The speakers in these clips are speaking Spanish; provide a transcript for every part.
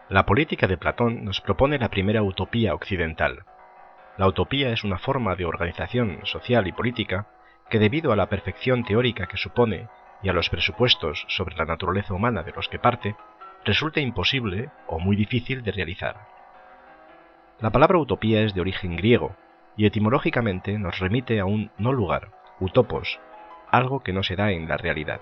La política de Platón nos propone la primera utopía occidental. La utopía es una forma de organización social y política que, debido a la perfección teórica que supone y a los presupuestos sobre la naturaleza humana de los que parte, resulta imposible o muy difícil de realizar. La palabra utopía es de origen griego y etimológicamente nos remite a un no lugar, utopos, algo que no se da en la realidad.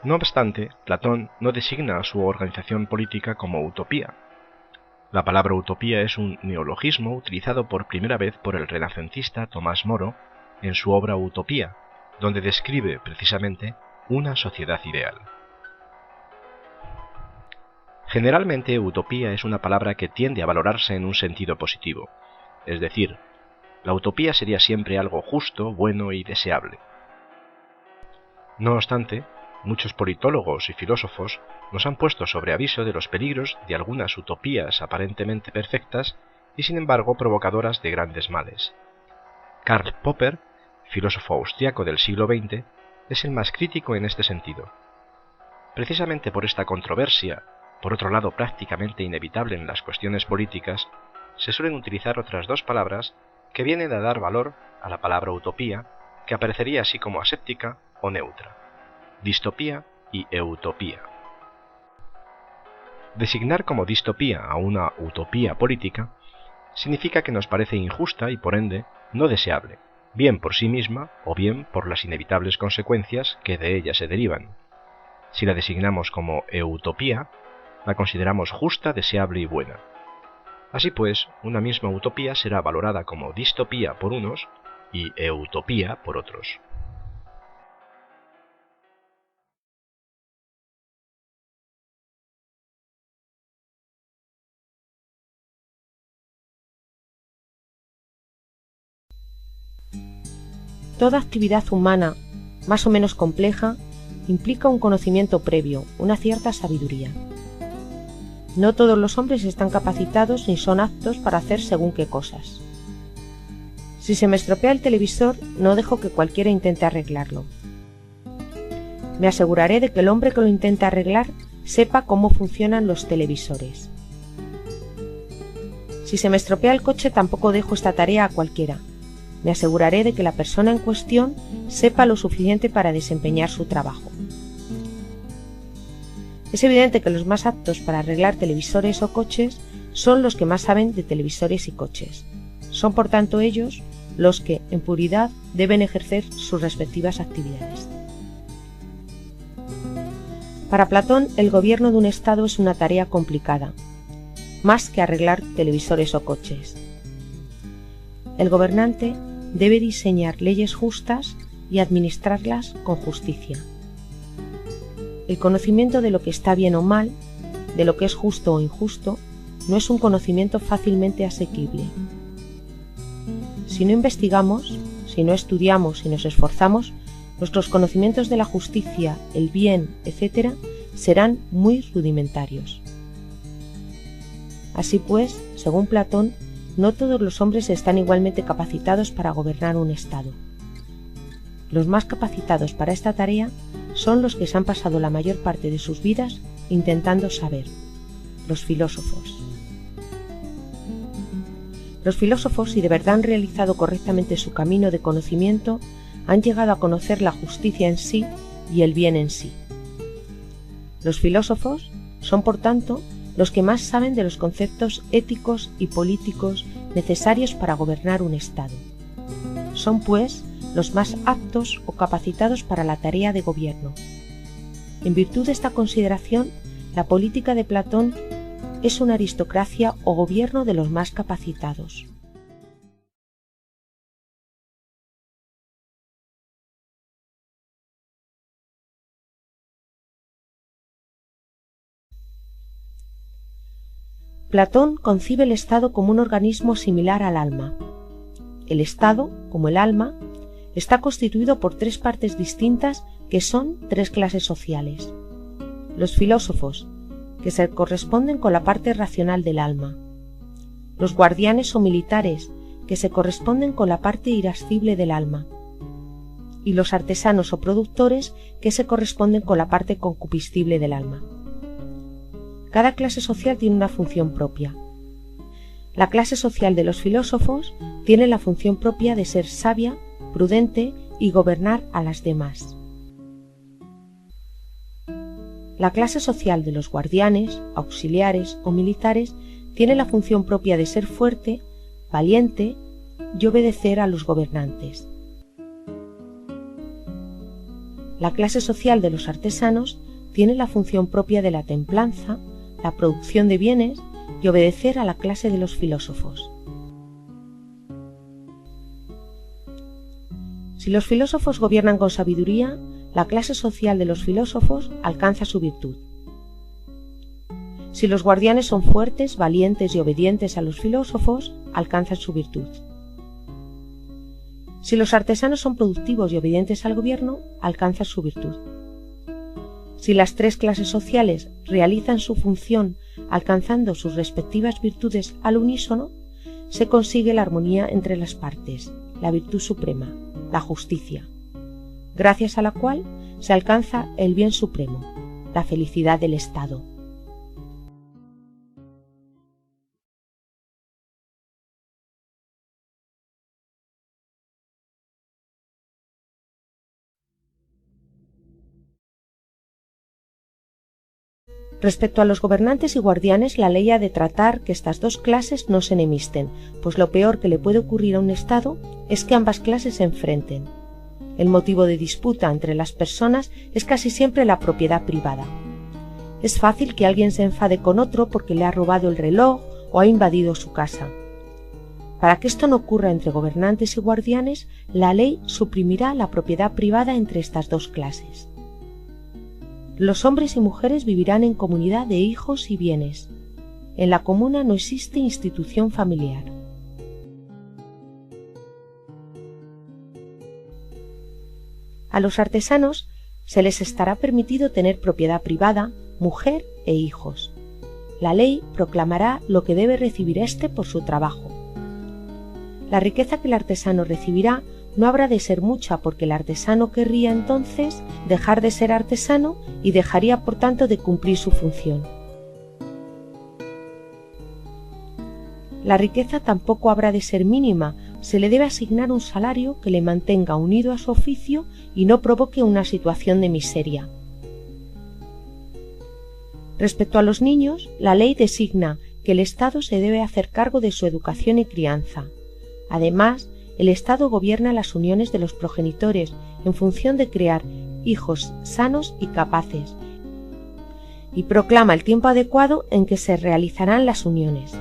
No obstante, Platón no designa a su organización política como utopía. La palabra utopía es un neologismo utilizado por primera vez por el renacentista Tomás Moro en su obra Utopía, donde describe precisamente una sociedad ideal. Generalmente, utopía es una palabra que tiende a valorarse en un sentido positivo, es decir, la utopía sería siempre algo justo, bueno y deseable. No obstante, muchos politólogos y filósofos nos han puesto sobre aviso de los peligros de algunas utopías aparentemente perfectas y sin embargo provocadoras de grandes males. Karl Popper, filósofo austriaco del siglo XX, es el más crítico en este sentido. Precisamente por esta controversia, por otro lado prácticamente inevitable en las cuestiones políticas, se suelen utilizar otras dos palabras que vienen a dar valor a la palabra utopía, que aparecería así como aséptica o neutra: distopía y utopía. Designar como distopía a una utopía política significa que nos parece injusta y por ende no deseable, bien por sí misma o bien por las inevitables consecuencias que de ella se derivan. Si la designamos como utopía, la consideramos justa, deseable y buena. Así pues, una misma utopía será valorada como distopía por unos y utopía por otros. Toda actividad humana, más o menos compleja, implica un conocimiento previo, una cierta sabiduría. No todos los hombres están capacitados ni son aptos para hacer según qué cosas. Si se me estropea el televisor, no dejo que cualquiera intente arreglarlo. Me aseguraré de que el hombre que lo intente arreglar sepa cómo funcionan los televisores. Si se me estropea el coche, tampoco dejo esta tarea a cualquiera. Me aseguraré de que la persona en cuestión sepa lo suficiente para desempeñar su trabajo. Es evidente que los más aptos para arreglar televisores o coches son los que más saben de televisores y coches. Son por tanto ellos los que, en puridad, deben ejercer sus respectivas actividades. Para Platón, el gobierno de un Estado es una tarea complicada, más que arreglar televisores o coches. El gobernante debe diseñar leyes justas y administrarlas con justicia. El conocimiento de lo que está bien o mal, de lo que es justo o injusto, no es un conocimiento fácilmente asequible. Si no investigamos, si no estudiamos y nos esforzamos, nuestros conocimientos de la justicia, el bien, etc., serán muy rudimentarios. Así pues, según Platón, no todos los hombres están igualmente capacitados para gobernar un Estado. Los más capacitados para esta tarea son los que se han pasado la mayor parte de sus vidas intentando saber, los filósofos. Los filósofos, si de verdad han realizado correctamente su camino de conocimiento, han llegado a conocer la justicia en sí y el bien en sí. Los filósofos son, por tanto, los que más saben de los conceptos éticos y políticos necesarios para gobernar un Estado. Son, pues, los más aptos o capacitados para la tarea de gobierno. En virtud de esta consideración, la política de Platón es una aristocracia o gobierno de los más capacitados. Platón concibe el Estado como un organismo similar al alma. El Estado, como el alma, está constituido por tres partes distintas que son tres clases sociales. Los filósofos, que se corresponden con la parte racional del alma. Los guardianes o militares, que se corresponden con la parte irascible del alma. Y los artesanos o productores, que se corresponden con la parte concupiscible del alma. Cada clase social tiene una función propia. La clase social de los filósofos tiene la función propia de ser sabia, prudente y gobernar a las demás. La clase social de los guardianes, auxiliares o militares tiene la función propia de ser fuerte, valiente y obedecer a los gobernantes. La clase social de los artesanos tiene la función propia de la templanza, la producción de bienes y obedecer a la clase de los filósofos. Si los filósofos gobiernan con sabiduría, la clase social de los filósofos alcanza su virtud. Si los guardianes son fuertes, valientes y obedientes a los filósofos, alcanzan su virtud. Si los artesanos son productivos y obedientes al gobierno, alcanzan su virtud. Si las tres clases sociales realizan su función alcanzando sus respectivas virtudes al unísono, se consigue la armonía entre las partes, la virtud suprema, la justicia, gracias a la cual se alcanza el bien supremo, la felicidad del Estado. Respecto a los gobernantes y guardianes, la ley ha de tratar que estas dos clases no se enemisten, pues lo peor que le puede ocurrir a un Estado es que ambas clases se enfrenten. El motivo de disputa entre las personas es casi siempre la propiedad privada. Es fácil que alguien se enfade con otro porque le ha robado el reloj o ha invadido su casa. Para que esto no ocurra entre gobernantes y guardianes, la ley suprimirá la propiedad privada entre estas dos clases. Los hombres y mujeres vivirán en comunidad de hijos y bienes. En la comuna no existe institución familiar. A los artesanos se les estará permitido tener propiedad privada, mujer e hijos. La ley proclamará lo que debe recibir éste por su trabajo. La riqueza que el artesano recibirá no habrá de ser mucha, porque el artesano querría entonces dejar de ser artesano y dejaría por tanto de cumplir su función. La riqueza tampoco habrá de ser mínima, se le debe asignar un salario que le mantenga unido a su oficio y no provoque una situación de miseria. Respecto a los niños, la ley designa que el Estado se debe hacer cargo de su educación y crianza. Además, el Estado gobierna las uniones de los progenitores en función de crear hijos sanos y capaces, y proclama el tiempo adecuado en que se realizarán las uniones.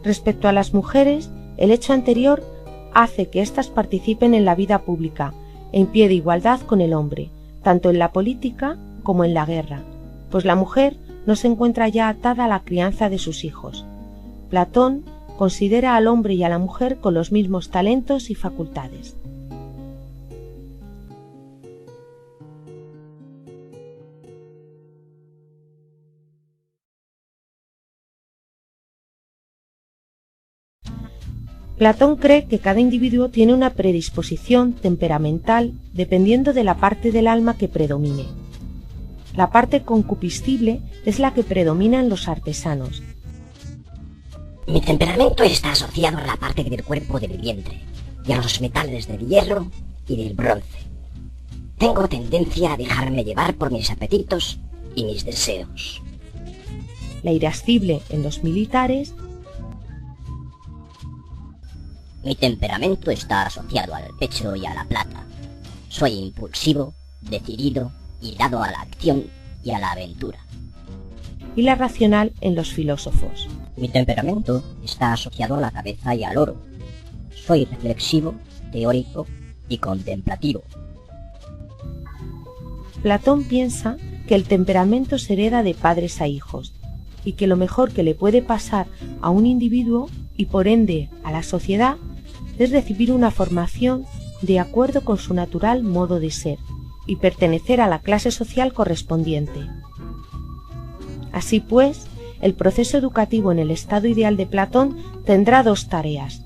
Respecto a las mujeres, el hecho anterior hace que éstas participen en la vida pública, en pie de igualdad con el hombre, tanto en la política como en la guerra, pues la mujer no se encuentra ya atada a la crianza de sus hijos. Platón considera al hombre y a la mujer con los mismos talentos y facultades. Platón cree que cada individuo tiene una predisposición temperamental dependiendo de la parte del alma que predomine. La parte concupiscible es la que predomina en los artesanos. Mi temperamento está asociado a la parte del cuerpo del vientre y a los metales del hierro y del bronce. Tengo tendencia a dejarme llevar por mis apetitos y mis deseos. La irascible en los militares. Mi temperamento está asociado al pecho y a la plata. Soy impulsivo, decidido y dado a la acción y a la aventura. Y la racional en los filósofos. Mi temperamento está asociado a la cabeza y al oro. Soy reflexivo, teórico y contemplativo. Platón piensa que el temperamento se hereda de padres a hijos y que lo mejor que le puede pasar a un individuo y por ende a la sociedad es recibir una formación de acuerdo con su natural modo de ser y pertenecer a la clase social correspondiente. Así pues, el proceso educativo en el estado ideal de Platón tendrá dos tareas.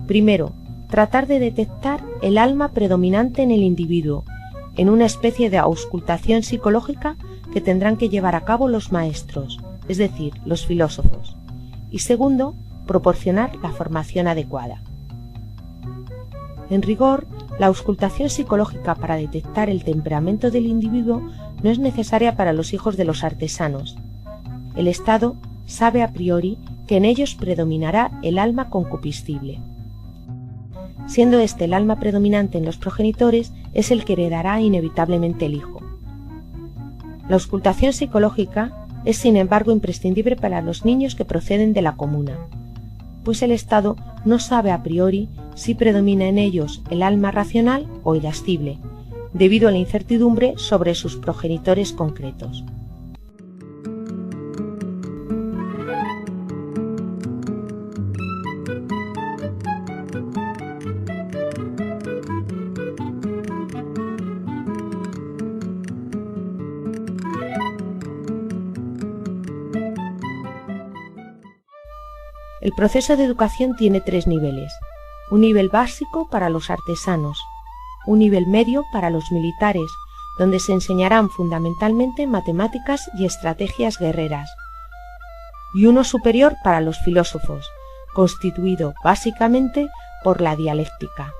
Primero, tratar de detectar el alma predominante en el individuo, en una especie de auscultación psicológica que tendrán que llevar a cabo los maestros, es decir, los filósofos, y segundo, proporcionar la formación adecuada. En rigor, la auscultación psicológica para detectar el temperamento del individuo no es necesaria para los hijos de los artesanos. El Estado sabe a priori que en ellos predominará el alma concupiscible. Siendo este el alma predominante en los progenitores, es el que heredará inevitablemente el hijo. La auscultación psicológica es, sin embargo, imprescindible para los niños que proceden de la comuna, pues el Estado no sabe a priori si predomina en ellos el alma racional o irascible, debido a la incertidumbre sobre sus progenitores concretos. El proceso de educación tiene 3 niveles: un nivel básico para los artesanos, un nivel medio para los militares, donde se enseñarán fundamentalmente matemáticas y estrategias guerreras, y uno superior para los filósofos, constituido básicamente por la dialéctica.